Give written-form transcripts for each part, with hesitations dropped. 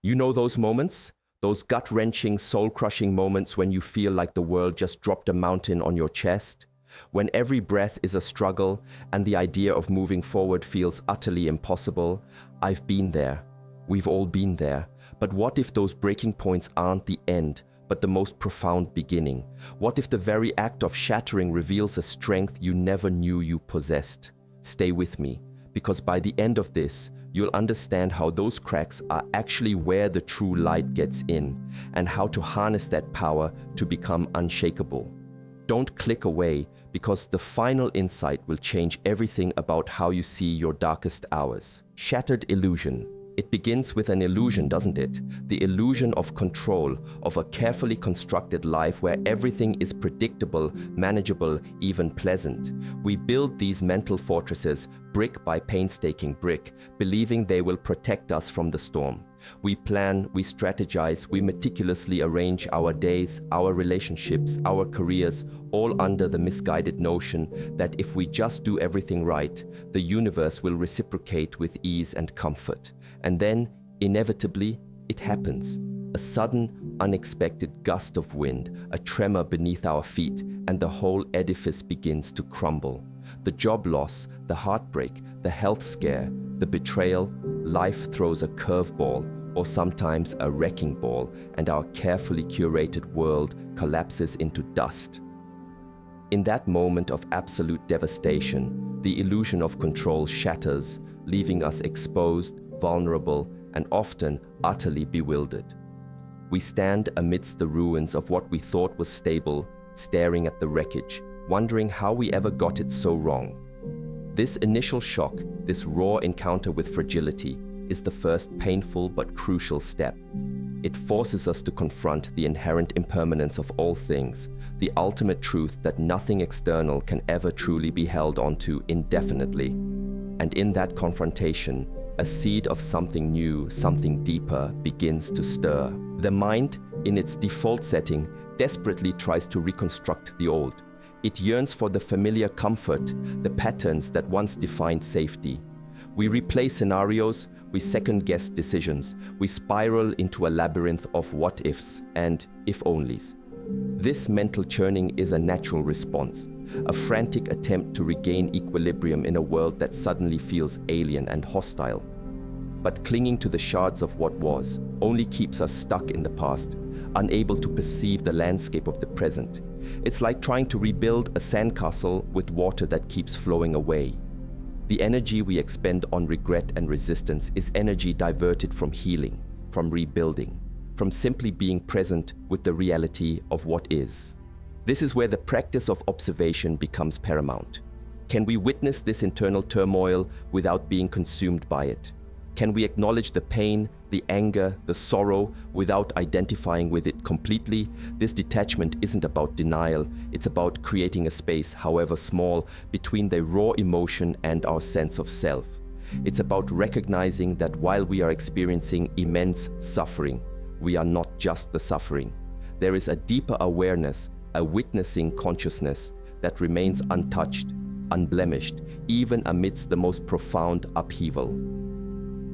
You know those moments? Those gut-wrenching, soul-crushing moments when you feel like the world just dropped a mountain on your chest? When every breath is a struggle and the idea of moving forward feels utterly impossible? I've been there. We've all been there. But what if those breaking points aren't the end, but the most profound beginning? What if the very act of shattering reveals a strength you never knew you possessed? Stay with me, because by the end of this, you'll understand how those cracks are actually where the true light gets in, and how to harness that power to become unshakable. Don't click away, because the final insight will change everything about how you see your darkest hours. Shattered illusion. It begins with an illusion, doesn't it? The illusion of control, of a carefully constructed life where everything is predictable, manageable, even pleasant. We build these mental fortresses brick by painstaking brick, believing they will protect us from the storm. We plan, we strategize, we meticulously arrange our days, our relationships, our careers, all under the misguided notion that if we just do everything right, the universe will reciprocate with ease and comfort. And then, inevitably, it happens. A sudden, unexpected gust of wind, a tremor beneath our feet, and the whole edifice begins to crumble. The job loss, the heartbreak, the health scare, the betrayal, life throws a curveball, or sometimes a wrecking ball, and our carefully curated world collapses into dust. In that moment of absolute devastation, the illusion of control shatters, leaving us exposed, vulnerable, and often utterly bewildered. We stand amidst the ruins of what we thought was stable, staring at the wreckage, wondering how we ever got it so wrong. This initial shock, this raw encounter with fragility, is the first painful but crucial step. It forces us to confront the inherent impermanence of all things, the ultimate truth that nothing external can ever truly be held onto indefinitely. And in that confrontation, a seed of something new, something deeper, begins to stir. The mind, in its default setting, desperately tries to reconstruct the old. It yearns for the familiar comfort, the patterns that once defined safety. We replay scenarios, we second-guess decisions, we spiral into a labyrinth of what-ifs and if-onlys. This mental churning is a natural response, a frantic attempt to regain equilibrium in a world that suddenly feels alien and hostile. But clinging to the shards of what was only keeps us stuck in the past, unable to perceive the landscape of the present. It's like trying to rebuild a sandcastle with water that keeps flowing away. The energy we expend on regret and resistance is energy diverted from healing, from rebuilding, from simply being present with the reality of what is. This is where the practice of observation becomes paramount. Can we witness this internal turmoil without being consumed by it? Can we acknowledge the pain, the anger, the sorrow without identifying with it completely? This detachment isn't about denial, it's about creating a space, however small, between the raw emotion and our sense of self. It's about recognizing that while we are experiencing immense suffering, we are not just the suffering. There is a deeper awareness, a witnessing consciousness that remains untouched, unblemished, even amidst the most profound upheaval.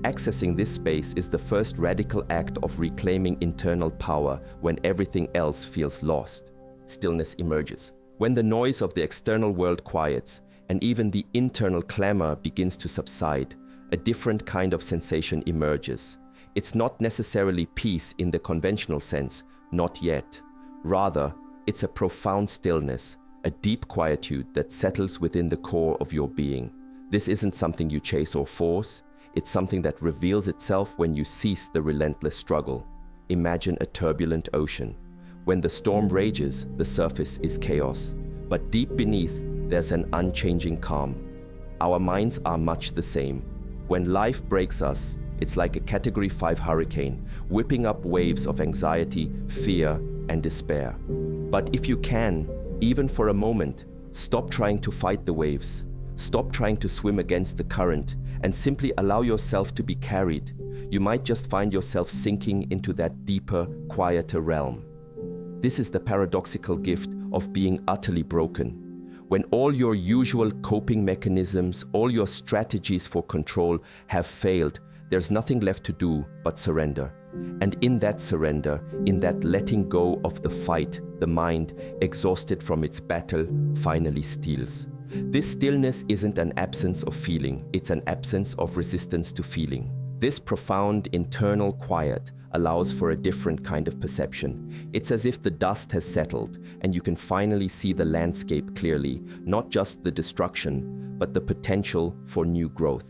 Accessing this space is the first radical act of reclaiming internal power when everything else feels lost. Stillness emerges. When the noise of the external world quiets and even the internal clamor begins to subside, a different kind of sensation emerges. It's not necessarily peace in the conventional sense, not yet. Rather, it's a profound stillness, a deep quietude that settles within the core of your being. This isn't something you chase or force. It's something that reveals itself when you cease the relentless struggle. Imagine a turbulent ocean. When the storm rages, the surface is chaos. But deep beneath, there's an unchanging calm. Our minds are much the same. When life breaks us, it's like a Category 5 hurricane, whipping up waves of anxiety, fear, and despair. But if you can, even for a moment, stop trying to fight the waves. Stop trying to swim against the current and simply allow yourself to be carried. You might just find yourself sinking into that deeper, quieter realm. This is the paradoxical gift of being utterly broken. When all your usual coping mechanisms, all your strategies for control have failed, there's nothing left to do but surrender. And in that surrender, in that letting go of the fight, the mind, exhausted from its battle, finally stills. This stillness isn't an absence of feeling, it's an absence of resistance to feeling. This profound internal quiet allows for a different kind of perception. It's as if the dust has settled and you can finally see the landscape clearly, not just the destruction, but the potential for new growth.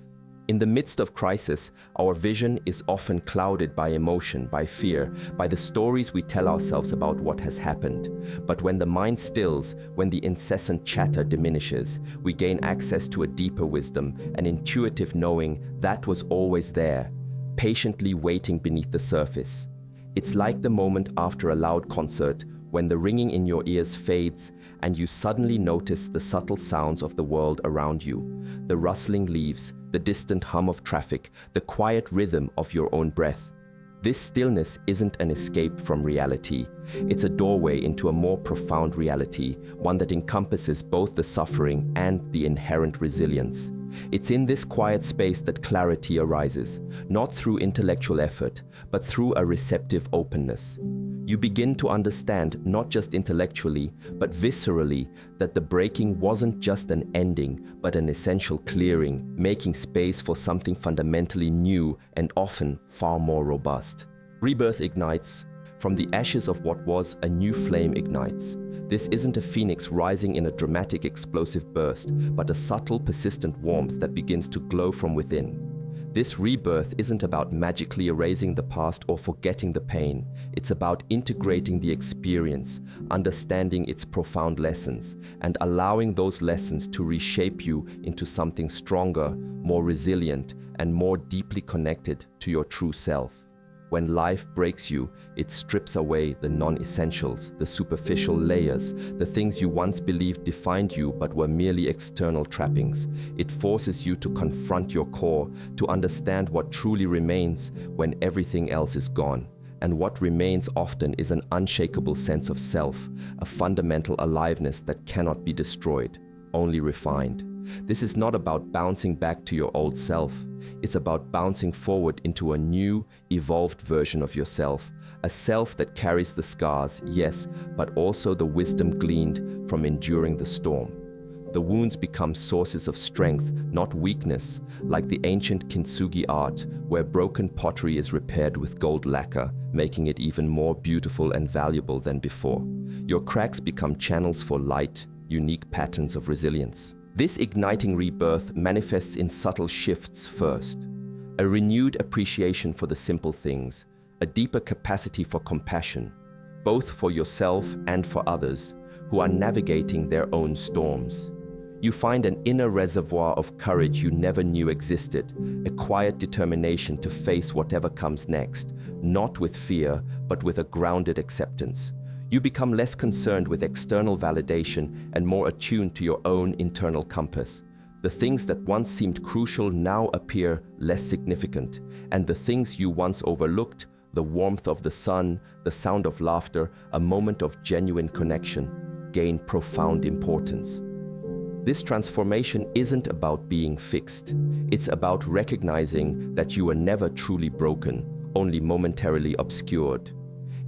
In the midst of crisis, our vision is often clouded by emotion, by fear, by the stories we tell ourselves about what has happened. But when the mind stills, when the incessant chatter diminishes, we gain access to a deeper wisdom, an intuitive knowing that was always there, patiently waiting beneath the surface. It's like the moment after a loud concert, when the ringing in your ears fades and you suddenly notice the subtle sounds of the world around you, the rustling leaves, the distant hum of traffic, the quiet rhythm of your own breath. This stillness isn't an escape from reality. It's a doorway into a more profound reality, one that encompasses both the suffering and the inherent resilience. It's in this quiet space that clarity arises, not through intellectual effort, but through a receptive openness. You begin to understand, not just intellectually, but viscerally, that the breaking wasn't just an ending, but an essential clearing, making space for something fundamentally new and often far more robust. Rebirth ignites. From the ashes of what was, a new flame ignites. This isn't a phoenix rising in a dramatic explosive burst, but a subtle, persistent warmth that begins to glow from within. This rebirth isn't about magically erasing the past or forgetting the pain. It's about integrating the experience, understanding its profound lessons, and allowing those lessons to reshape you into something stronger, more resilient, and more deeply connected to your true self. When life breaks you, it strips away the non-essentials, the superficial layers, the things you once believed defined you but were merely external trappings. It forces you to confront your core, to understand what truly remains when everything else is gone. And what remains often is an unshakable sense of self, a fundamental aliveness that cannot be destroyed, only refined. This is not about bouncing back to your old self. It's about bouncing forward into a new, evolved version of yourself, a self that carries the scars, yes, but also the wisdom gleaned from enduring the storm. The wounds become sources of strength, not weakness, like the ancient kintsugi art, where broken pottery is repaired with gold lacquer, making it even more beautiful and valuable than before. Your cracks become channels for light, unique patterns of resilience. This igniting rebirth manifests in subtle shifts first. A renewed appreciation for the simple things, a deeper capacity for compassion, both for yourself and for others who are navigating their own storms. You find an inner reservoir of courage you never knew existed, a quiet determination to face whatever comes next, not with fear, but with a grounded acceptance. You become less concerned with external validation and more attuned to your own internal compass. The things that once seemed crucial now appear less significant, and the things you once overlooked, the warmth of the sun, the sound of laughter, a moment of genuine connection, gain profound importance. This transformation isn't about being fixed. It's about recognizing that you were never truly broken, only momentarily obscured.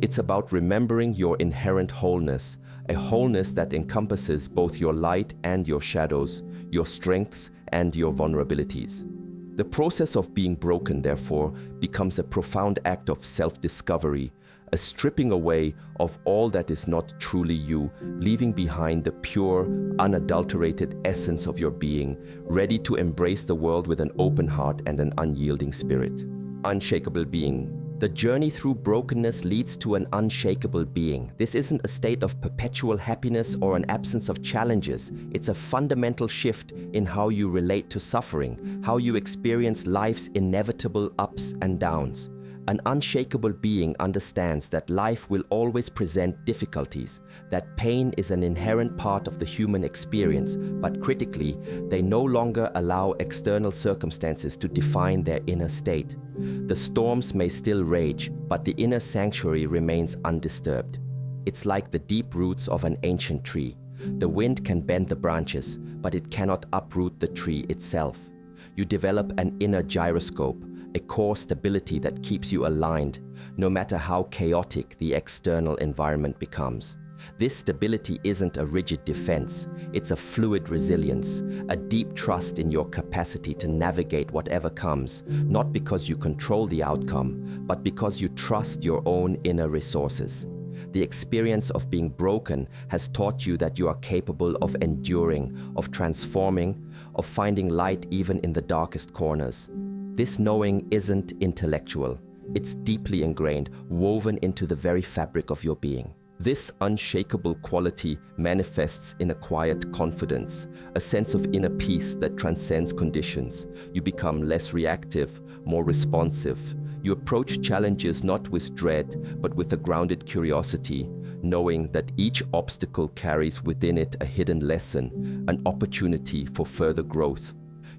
It's about remembering your inherent wholeness, a wholeness that encompasses both your light and your shadows, your strengths and your vulnerabilities. The process of being broken, therefore, becomes a profound act of self-discovery, a stripping away of all that is not truly you, leaving behind the pure, unadulterated essence of your being, ready to embrace the world with an open heart and an unyielding spirit. Unshakable being. The journey through brokenness leads to an unshakable being. This isn't a state of perpetual happiness or an absence of challenges. It's a fundamental shift in how you relate to suffering, how you experience life's inevitable ups and downs. An unshakable being understands that life will always present difficulties, that pain is an inherent part of the human experience, but critically, they no longer allow external circumstances to define their inner state. The storms may still rage, but the inner sanctuary remains undisturbed. It's like the deep roots of an ancient tree. The wind can bend the branches, but it cannot uproot the tree itself. You develop an inner gyroscope, a core stability that keeps you aligned, no matter how chaotic the external environment becomes. This stability isn't a rigid defense, it's a fluid resilience, a deep trust in your capacity to navigate whatever comes, not because you control the outcome, but because you trust your own inner resources. The experience of being broken has taught you that you are capable of enduring, of transforming, of finding light even in the darkest corners. This knowing isn't intellectual, it's deeply ingrained, woven into the very fabric of your being. This unshakable quality manifests in a quiet confidence, a sense of inner peace that transcends conditions. You become less reactive, more responsive. You approach challenges not with dread, but with a grounded curiosity, knowing that each obstacle carries within it a hidden lesson, an opportunity for further growth.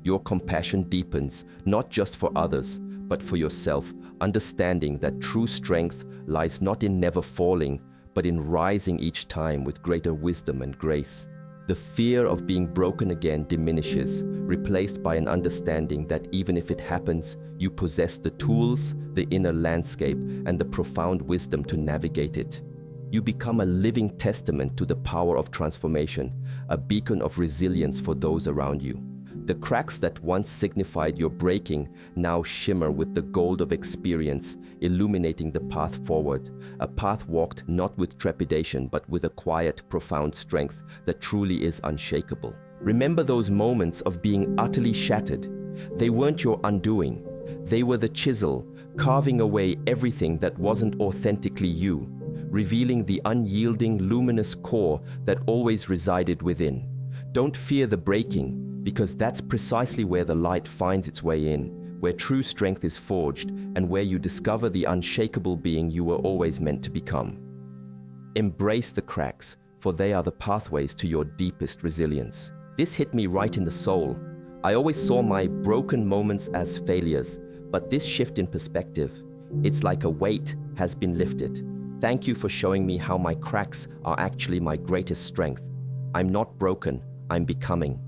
Your compassion deepens, not just for others, but for yourself, understanding that true strength lies not in never falling, but in rising each time with greater wisdom and grace. The fear of being broken again diminishes, replaced by an understanding that even if it happens, you possess the tools, the inner landscape, and the profound wisdom to navigate it. You become a living testament to the power of transformation, a beacon of resilience for those around you. The cracks that once signified your breaking now shimmer with the gold of experience, illuminating the path forward, a path walked not with trepidation but with a quiet, profound strength that truly is unshakable. Remember those moments of being utterly shattered. They weren't your undoing. They were the chisel, carving away everything that wasn't authentically you, revealing the unyielding, luminous core that always resided within. Don't fear the breaking, because that's precisely where the light finds its way in, where true strength is forged, and where you discover the unshakable being you were always meant to become. Embrace the cracks, for they are the pathways to your deepest resilience. This hit me right in the soul. I always saw my broken moments as failures, but this shift in perspective, it's like a weight has been lifted. Thank you for showing me how my cracks are actually my greatest strength. I'm not broken, I'm becoming.